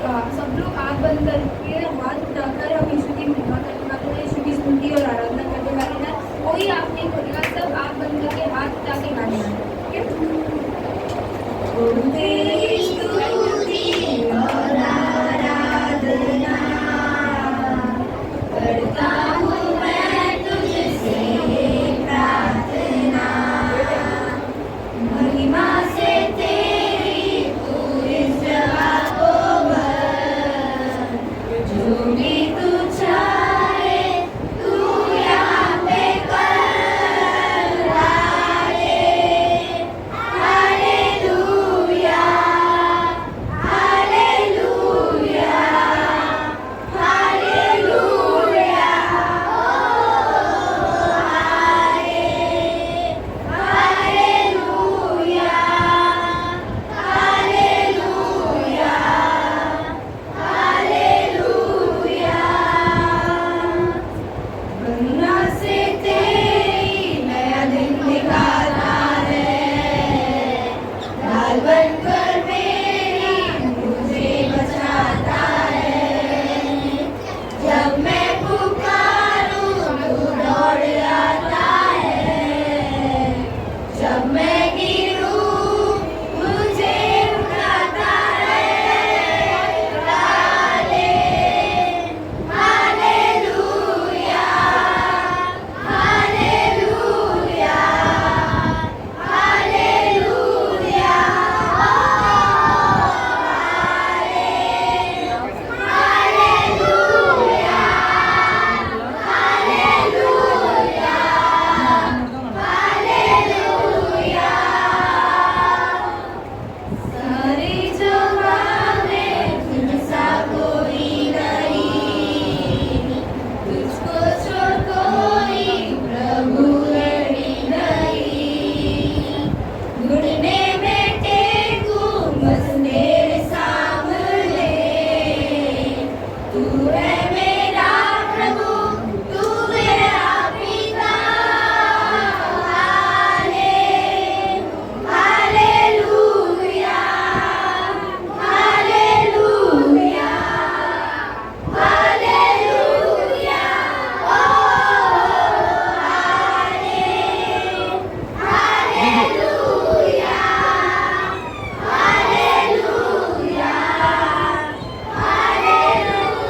सब लोग आँख बंद करके हाथ उठाकर हम यीशु की महिमा करने वाले हैं, यीशु की स्तुति और आराधना करने वाले हैं। कोई आँख नहीं खोलेगा, सब आँख बंद करके हाथ उठा के गाने वाले हैं, ठीक है? तेरी स्तुति और आराधना करता हूँ मैं तुझसे प्रार्थना, महिमा से तेरी तू इस जगह को भर, जो भी तू चाहे तू यहाँ पे कर। Hallelujah, hallelujah, hallelujah, hallelujah, hallelujah, hallelujah. Ganga से तेरी नया दिन दिखाता है, ढाल बनकर मेरी मुझे बचाता है। जब मैं पुकारूं तू दौड़ आता है, जब मैं गिरूं मुझे उठाता है। Hallelujah, hallelujah, hallelujah, hallelujah, hallelujah. सारी जगह में तुझसा कोई नहीं, तुझको छोड़ कोई प्रभु नहीं। घुटने में टेकूं बस तेरे सामने, तू है मेरा प्रभु, तू मेरा पिता। Hallelujah, hallelujah, hallelujah, hallelujah, hallelujah,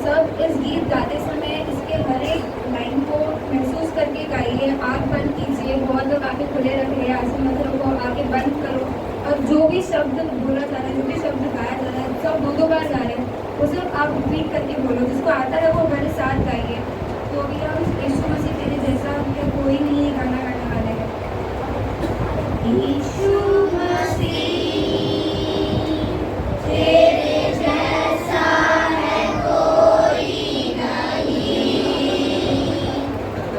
सब इस गीत गाते समय इसके हर एक लाइन को महसूस करके गाइए। आँख बंद कीजिए, बहुत लोग आंखें खुले रखे, ऐसे मतलब को आंखें बंद करो, और जो भी शब्द बोला जा रहा है, जो भी शब्द गाया जा रहा है, सब दो दो बार गा रहे हैं, वो सिर्फ आप रिपीट करके बोलो। जिसको आता है वो हमारे साथ गाइए। तो भी हम यीशु मसीह तेरे जैसा क्या कोई नहीं गाना गाने वाले हैं। यीशु मसीह तेरे जैसा है कोई नहीं,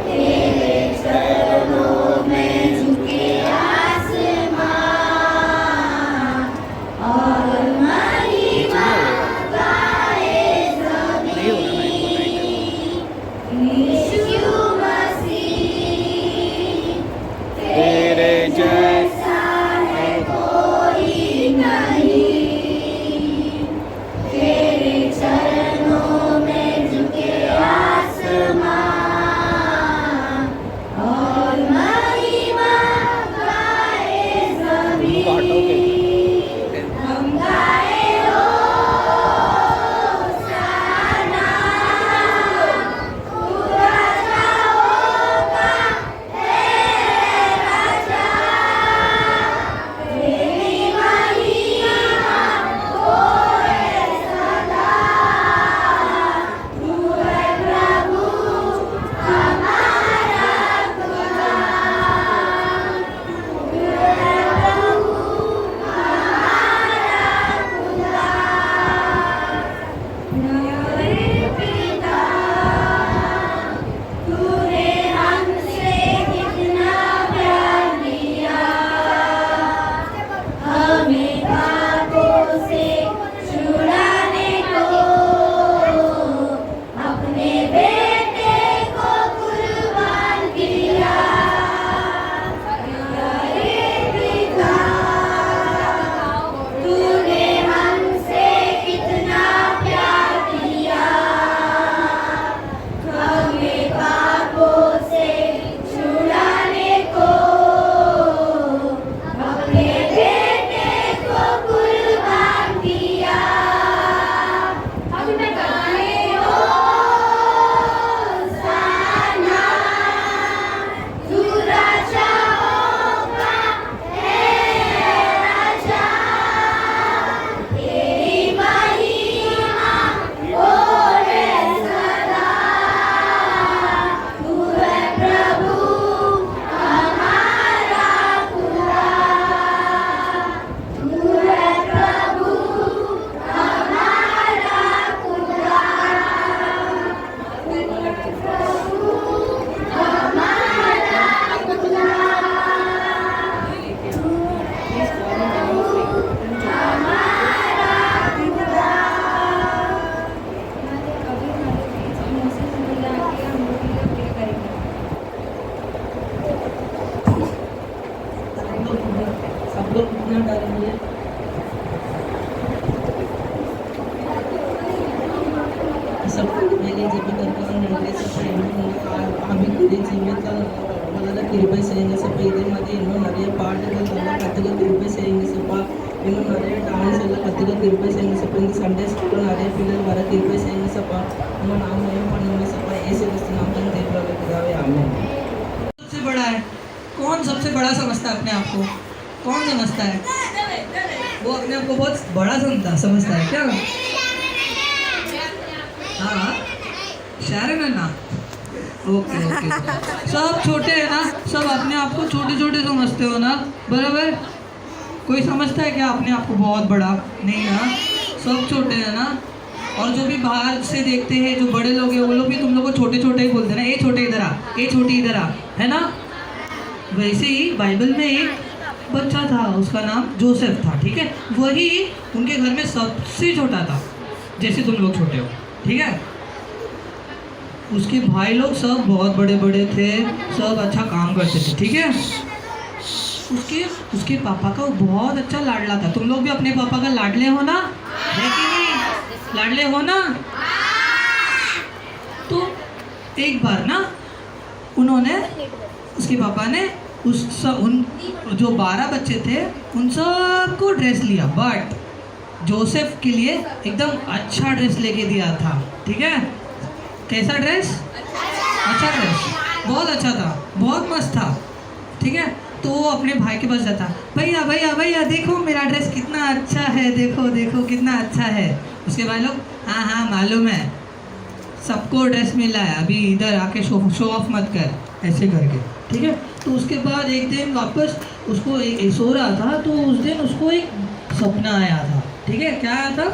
तेरे चरणों में झुके आसमां और महिमा गाए ज़मीं। यीशु मसीह लोग कितना डालेंगे? सबको पहिले जे बी करताना आम्ही ஜீவியத்தை முதல்ல கிருபை செய்யுங்க சப்பா. இதே மாதிரி இன்னும் நிறைய பாட்டுகள் நல்லா கற்றுக்க கிருபை செய்யுங்க சப்பா. இன்னும் நிறைய டான்ஸ் எல்லாம் கற்றுக்க கிருபை செய்யுங்க சப்பா. இந்த சண்டே ஸ்கூலில் நிறைய பிள்ளைகள் வர கிருபை செய்யுங்க சப்பா. இன்னும் நாம ஏன் பண்ணுங்க सपा ऐसे किसी नाम पर देख रहा है आमीन। सबसे बड़ा है कौन? सबसे बड़ा समझता है अपने आप को? कौन समझता है? वो अपने आप को बहुत बड़ा समझता है क्या? हाँ शायरन है ना? ओके ओके सब छोटे हैं ना, सब अपने आप को छोटे छोटे समझते हो ना, बराबर? कोई समझता है क्या अपने आप को बहुत बड़ा? नहीं ना, सब छोटे हैं ना। और जो भी बाहर से देखते हैं जो बड़े लोग हैं वो लोग भी तुम लोग को छोटे छोटे ही बोलते हैं ना, ये छोटे इधर आ, ये छोटी इधर आ, है ना? वैसे ही बाइबल में एक बच्चा था, उसका नाम जोसेफ था, ठीक है? वही उनके घर में सबसे छोटा था, जैसे तुम लोग छोटे हो, ठीक है? उसके भाई लोग सब बहुत बड़े बड़े थे, सब अच्छा काम करते थे, ठीक है? उसके पापा का वो बहुत अच्छा लाडला था। तुम लोग भी अपने पापा का लाडले हो ना, है कि नहीं? लाडले हो ना? तो एक बार ना उन्होंने, उसके पापा ने उन जो 12 बच्चे थे उन सबको ड्रेस लिया, बट जोसेफ के लिए एकदम अच्छा ड्रेस लेके दिया था, ठीक है? कैसा ड्रेस? अच्छा ड्रेस, बहुत अच्छा था, बहुत मस्त था, ठीक है? तो वो अपने भाई के पास जाता, भैया भैया भैया देखो मेरा ड्रेस कितना अच्छा है, देखो देखो कितना अच्छा है। उसके भाई लोग हाँ हाँ मालूम है, सबको ड्रेस मिला है, अभी इधर आके शो ऑफ मत कर, ऐसे करके, ठीक है? तो उसके बाद एक दिन वापस उसको सो रहा था, तो उस दिन उसको एक सपना आया था, ठीक है? क्या आया था?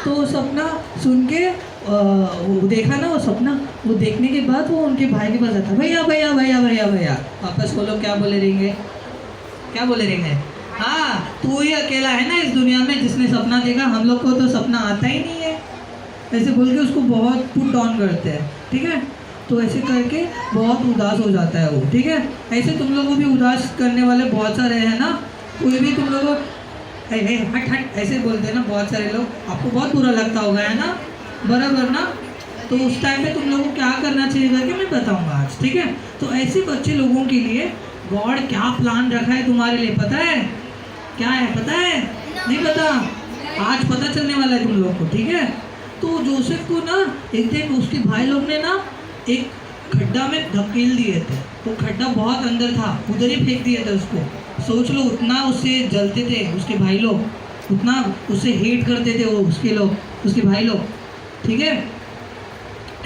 तो सपना सुन के वो देखा ना, वो सपना, वो देखने के बाद वो उनके भाई के पास जाता, भैया भैया भैया भैया भैया, वापस बोलो क्या बोले रहेंगे? क्या बोले रहेंगे? हाँ तू ही अकेला है ना इस दुनिया में जिसने सपना देखा, हम लोग को तो सपना आता ही नहीं है, ऐसे बोल के उसको बहुत पुट डाउन करते हैं, ठीक है? तो ऐसे करके बहुत उदास हो जाता है वो, ठीक है? ऐसे तुम लोग को भी उदास करने वाले बहुत सारे हैं ना, कोई भी तुम लोग हट हट ऐसे बोलते हैं ना बहुत सारे लोग, आपको बहुत बुरा लगता होगा, है ना? बराबर ना? तो उस टाइम पे तुम लोगों को क्या करना चाहिए करके मैं बताऊंगा आज, ठीक है? तो ऐसे बच्चे लोगों के लिए गॉड क्या प्लान रखा है तुम्हारे लिए पता है? क्या है पता है? नहीं पता? आज पता चलने वाला है तुम लोग को, ठीक है? तो जोसेफ को ना एक दिन उसके भाई लोग ने ना एक खड्डा में धकेल दिए थे, तो खड्डा बहुत अंदर था, उधर ही फेंक दिए थे उसको। सोच लो उतना उससे जलते थे उसके भाई लोग, उतना उससे हेट करते थे वो उसके लोग, उसके भाई लोग, ठीक है?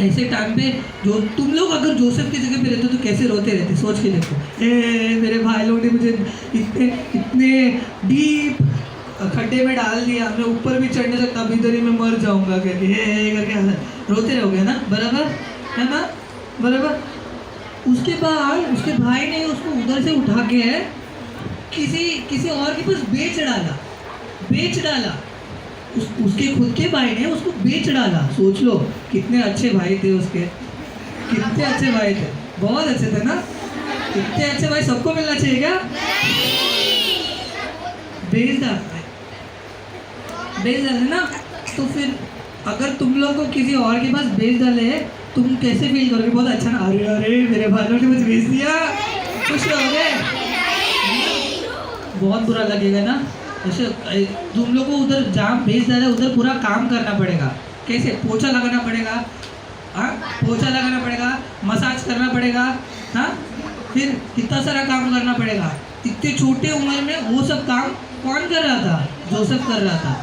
ऐसे टाइम पे जो तुम लोग अगर जोसेफ की जगह पे रहते तो कैसे रोते रहते, सोच के देखो। मेरे भाई लोग ने मुझे इतने डीप खड्डे में डाल दिया, मैं ऊपर भी चढ़ नहीं सकता, अभी इधर ही मैं मर जाऊंगा करके करके रोते रहोगे ना, बराबर है ना? बराबर। उसके बाद उसके भाई ने उसको उधर से उठा के किसी और के पास बेच डाला। उसके खुद के भाई ने उसको बेच डाला। सोच लो कितने अच्छे भाई थे उसके, कितने अच्छे भाई थे, बहुत अच्छे थे ना? कितने अच्छे भाई सबको मिलना चाहिए क्या? बेच डाले ना? तो फिर अगर तुम लोग को किसी और के पास बेच डाले तुम कैसे फील करोगे? बहुत अच्छा ना, अरे अरे मेरे भाइयों ने मुझे बेच दिया, खुश रहोगे? बहुत बुरा लगेगा ना? जैसे तुम लोग को उधर जहाँ बेच डाले उधर पूरा काम करना पड़ेगा। कैसे? पोछा लगाना पड़ेगा, हाँ पोछा लगाना पड़ेगा, मसाज करना पड़ेगा, हाँ फिर कितना सारा काम करना पड़ेगा। इतने छोटे उम्र में वो सब काम कौन कर रहा था? जोसेफ कर रहा था।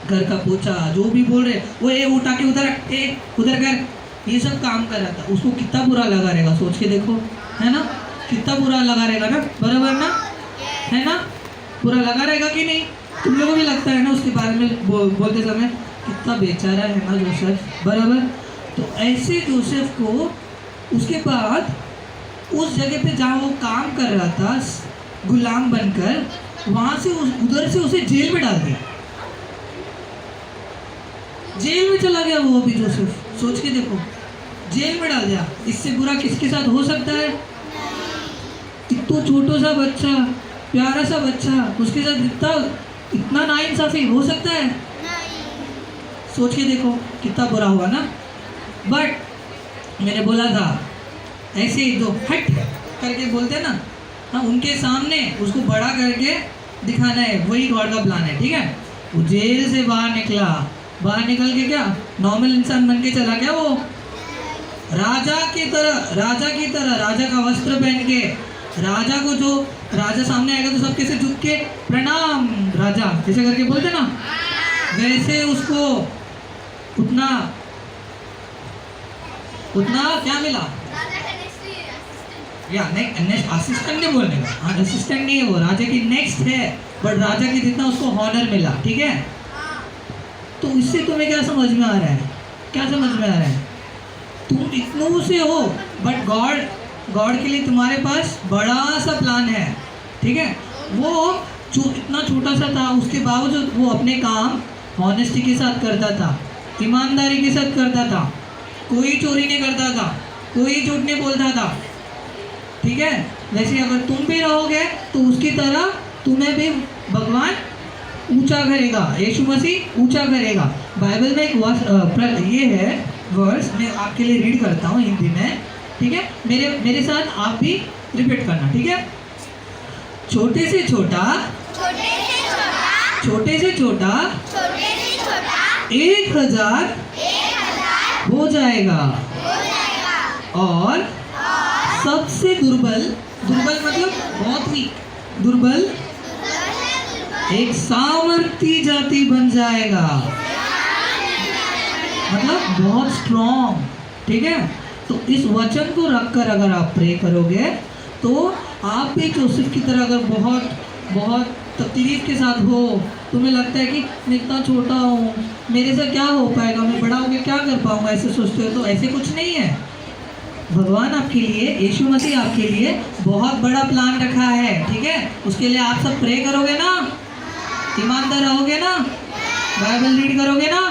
घर का पोछा जो भी बोल रहे वो ये उठा के उधर कर, ये सब काम कर रहा था। उसको कितना बुरा लगा रहेगा, सोच के देखो, है ना? कितना बुरा लगा रहेगा ना, बराबर ना? है ना? बुरा लगा रहेगा कि नहीं? तुम लोगों को भी लगता है ना उसके बारे में बोलते समय कितना बेचारा है ना जोसेफ, बराबर? तो ऐसे जोसेफ को उसके बाद उस जगह पे जहाँ वो काम कर रहा था गुलाम बनकर, वहाँ से उधर से उसे जेल में डाल दिया। जेल में चला गया वो अभी जोसेफ, सोच के देखो, जेल में डाल दिया। इससे बुरा किसके साथ हो सकता है? इतना छोटा सा बच्चा प्यारा सा बच्चा, उसके साथ इतना नाइंसाफी हो सकता है? सोच के देखो कितना बुरा हुआ ना। बट मैंने बोला था ऐसे ही दो हट करके बोलते हैं ना, हाँ, उनके सामने उसको बड़ा करके दिखाना है, वही गॉड का प्लान है। ठीक है, वो जेल से बाहर निकला, बाहर निकल के क्या नॉर्मल इंसान बन के चला गया, वो राजा की तरह राजा का वस्त्र पहन के, राजा को जो राजा सामने आएगा तो सब कैसे झुक के प्रणाम राजा जैसे करके बोलते ना, वैसे उसको उतना क्या मिला या नेक्स्ट असिस्टेंट नहीं बोलने का, हाँ असिस्टेंट नहीं है वो, राजा की नेक्स्ट है, बट राजा की जितना उसको हॉनर मिला। ठीक है, तो इससे तुम्हें क्या समझ में आ रहा है? क्या समझ में आ रहा है? तुम इतनों से हो, बट गॉड के लिए तुम्हारे पास बड़ा सा प्लान है। ठीक है, वो जो इतना छोटा सा था उसके बावजूद वो अपने काम ऑनेस्टी के साथ करता था, ईमानदारी के साथ करता था, कोई चोरी नहीं करता था, कोई झूठ नहीं बोलता था। ठीक है, वैसे अगर तुम भी रहोगे तो उसकी तरह तुम्हें भी भगवान ऊंचा करेगा, यीशु मसीह ऊंचा करेगा। बाइबल में एक ये है वर्स, मैं आपके लिए रीड करता हूँ हिंदी में। ठीक है, मेरे साथ आप भी रिपीट करना। ठीक है, छोटे से छोटा 1000 हो जाएगा और सबसे दुर्बल मतलब बहुत वीक, दुर्बल एक सामर्थी जाति बन जाएगा, मतलब बहुत स्ट्रॉन्ग। ठीक है, तो इस वचन को रखकर अगर आप प्रे करोगे तो आप भी जोसेफ की तरह अगर बहुत तकलीफ के साथ हो, तुम्हें लगता है कि मैं इतना छोटा हूँ, मेरे से क्या हो पाएगा, मैं बड़ा होकर क्या कर पाऊँगा, ऐसे सोचते हो, तो ऐसे कुछ नहीं है। भगवान आपके लिए, यीशु मसीह आपके लिए बहुत बड़ा प्लान रखा है। ठीक है, उसके लिए आप सब प्रे करोगे ना, ईमानदार रहोगे ना, बाइबल रीड करोगे ना,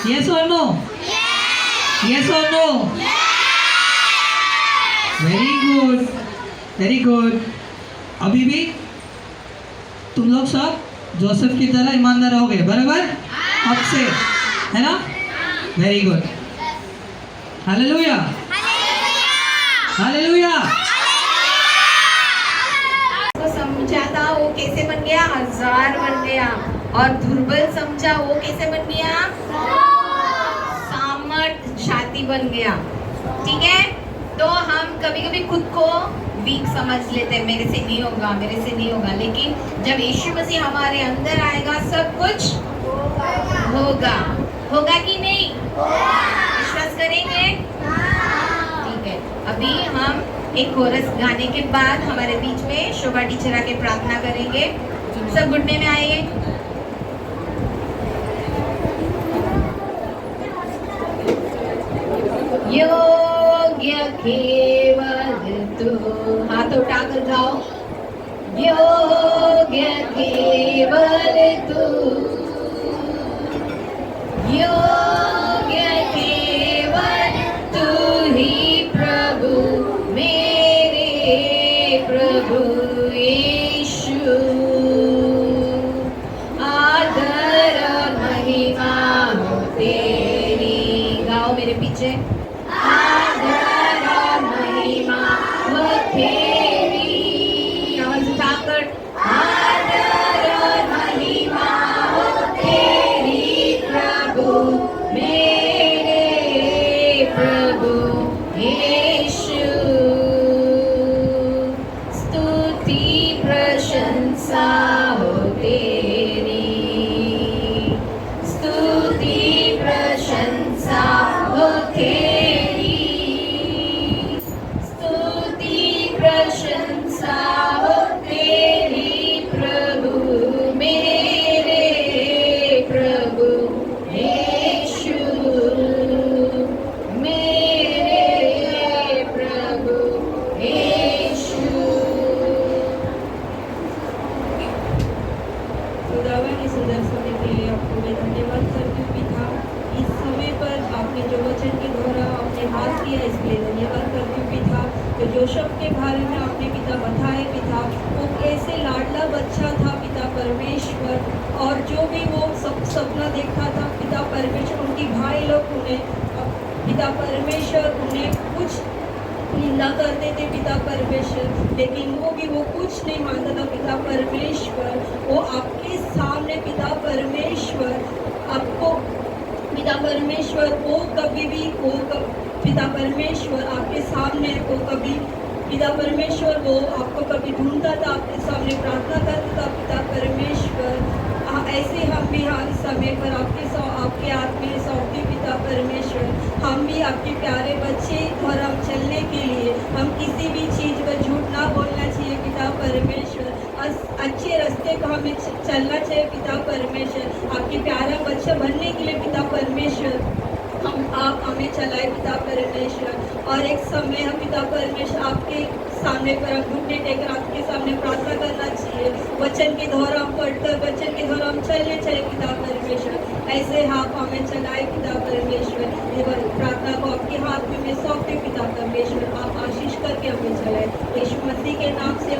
यस और नो? यस और no? Very good, very good. अभी भी तुम लोग सब जोसेफ की तरह ईमानदार रहोगे बराबर अब से, है ना? Very good, hallelujah, hallelujah. तो समझा था वो कैसे बन गया? 1000 बन गया। और दुर्बल समझा वो कैसे बन गया? सामर्थशाली बन गया। ठीक है, तो हम कभी कभी खुद को वीक समझ लेते हैं, मेरे से नहीं होगा, मेरे से नहीं होगा, लेकिन जब यीशु मसीह हमारे अंदर आएगा सब कुछ होगा। होगा कि नहीं? विश्वास करेंगे? ठीक है, अभी हम एक कोरस गाने के बाद हमारे बीच में शोभा टीचर आके प्रार्थना करेंगे। सब घुटने में आइए। योग्य केवल तू, हाथ उठाकर गाओ। योग्य केवल तू, योग्य केवल तू ही प्रभु, मेरे प्रभु यीशु। आदर और महिमा हो तेरी, गाओ मेरे पीछे। आदर और महिमा हो तेरी, आवाज उठाकर। आदर और महिमा हो तेरी प्रभु, मेरे प्रभु यीशु। स्तुति प्रशंसा हो तेरी, स्तुति प्रशंसा हो तेरी, स्तुति प्रशंसा हो तेरी प्रभु, मेरे प्रभु यीशु, मेरे प्रभु यीशु। खुदावन इस सुंदर समय के लिए आपको मैं धन्यवाद करती हूँ पिता। इस समय पर आपने जो वचन के द्वारा आपने हाथ किया इसके लिए धन्यवाद करती हूँ पिता। तो जोसेफ के बारे में आपने पिता बताए पिता, वो कैसे लाडला बच्चा था पिता परमेश्वर, और जो भी वो सपना देखता था पिता परमेश्वर, उनकी भाई लोग उन्हें पिता परमेश्वर उन्हें कुछ निंदा करते थे पिता परमेश्वर, लेकिन वो कुछ नहीं मानता था पिता परमेश्वर। वो आपके सामने पिता परमेश्वर आपको पिता परमेश्वर पिता परमेश्वर आपके सामने वो कभी पिता परमेश्वर वो आपको कभी ढूंढता था, आपके सामने प्रार्थना करता था पिता परमेश्वर। ऐसे हम भी इस समय पर आपके हाथ में सौंपते पिता परमेश्वर। हम भी आपके प्यारे बच्चे और हम चलने के लिए हम किसी भी चीज़ पर झूठ ना बोलना चाहिए पिता परमेश्वर, अच्छे रास्ते को हमें चलना चाहिए पिता परमेश्वर। आपके प्यारा बच्चा बनने के लिए पिता परमेश्वर आप हमें चलाए पिता परमेश्वर। और एक समय हम पिता परमेश्वर आपके सामने पर हम घुटने टेकर आपके सामने प्रार्थना करना चाहिए, वचन के द्वारा हम पढ़कर वचन के द्वारा हम चलने चाहिए पिता परमेश्वर। ऐसे आप हमें चलाए पिता परमेश्वर। ये प्रार्थना को आपके हाथ में मैं सौंपते पिता परमेश्वर, आप आशीष करके हमें चलाए। यीशु मसीह के नाम से